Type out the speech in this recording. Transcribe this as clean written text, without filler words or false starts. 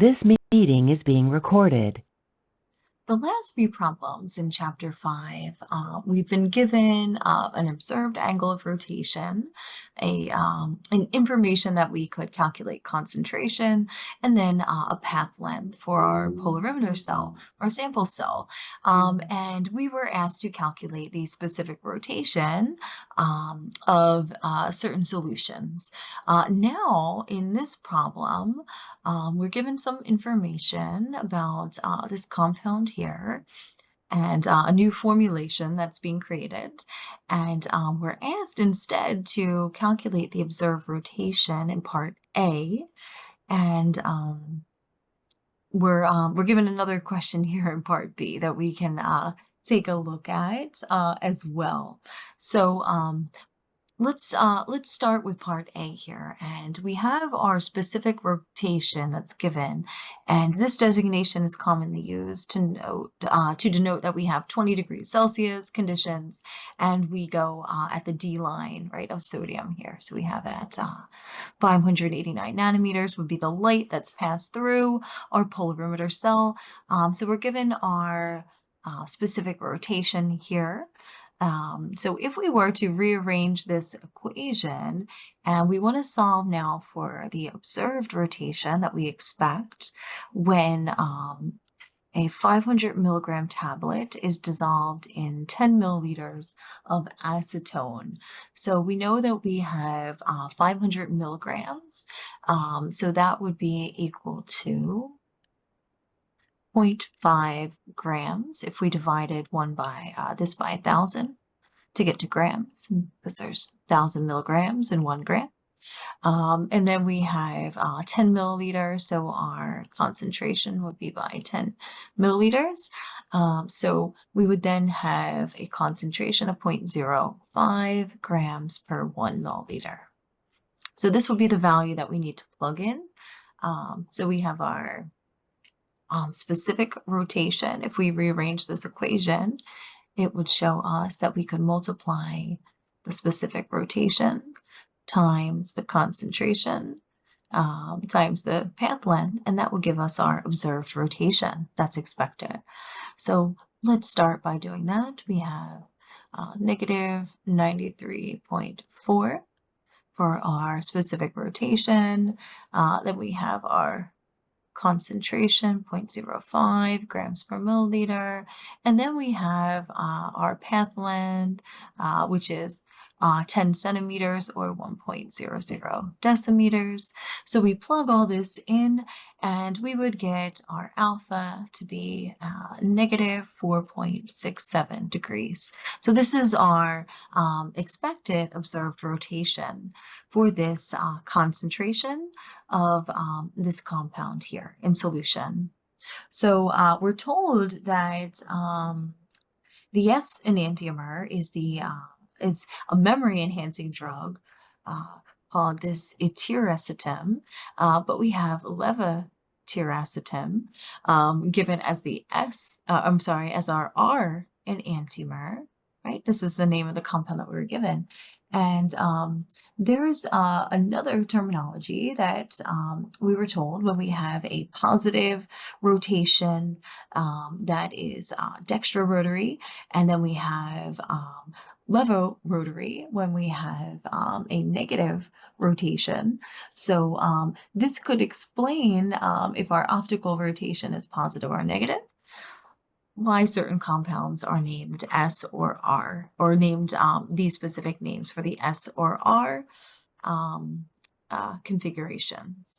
This meeting is being recorded. The last few problems in Chapter 5, we've been given an observed angle of rotation, an information that we could calculate concentration, and then a path length for our polarimeter cell, our sample cell. And we were asked to calculate the specific rotation of certain solutions. Now, in this problem, we're given some information about this compound here and a new formulation that's being created. And we're asked instead to calculate the observed rotation in part A. And we're given another question here in part B that we can take a look at as well. So let's start with part A here, and we have our specific rotation that's given, and this designation is commonly used to denote that we have 20 degrees Celsius conditions, and we go at the D line, right, of sodium here. So we have at 589 nanometers would be the light that's passed through our polarimeter cell. So we're given our specific rotation here. So if we were to rearrange this equation, and we want to solve now for the observed rotation that we expect when a 500 milligram tablet is dissolved in 10 milliliters of acetone. So we know that we have 500 milligrams, so that would be equal to 0.5 grams if we divided this by 1,000 to get to grams, because there's 1,000 milligrams in 1 gram. And then we have 10 milliliters, so our concentration would be by 10 milliliters. So we would then have a concentration of 0.05 grams per 1 milliliter. So this would be the value that we need to plug in. So we have our specific rotation. If we rearrange this equation, it would show us that we could multiply the specific rotation times the concentration times the path length, and that would give us our observed rotation that's expected. So let's start by doing that. We have negative 93.4 for our specific rotation. Then we have our concentration 0.05 grams per milliliter, and then we have our path length, which is 10 centimeters or 1.00 decimeters. So we plug all this in, and we would get our alpha to be negative 4.67 degrees. So this is our expected observed rotation for this concentration of this compound here in solution. So we're told that the S enantiomer is a memory-enhancing drug called this etiracetam, but we have levetiracetam given as the as our R enantiomer, right? This is the name of the compound that we were given. And there's another terminology that we were told when we have a positive rotation that is dextrorotary, and then we have levorotary when we have a negative rotation. So this could explain if our optical rotation is positive or negative, why certain compounds are named S or R, or named these specific names for the S or R configurations.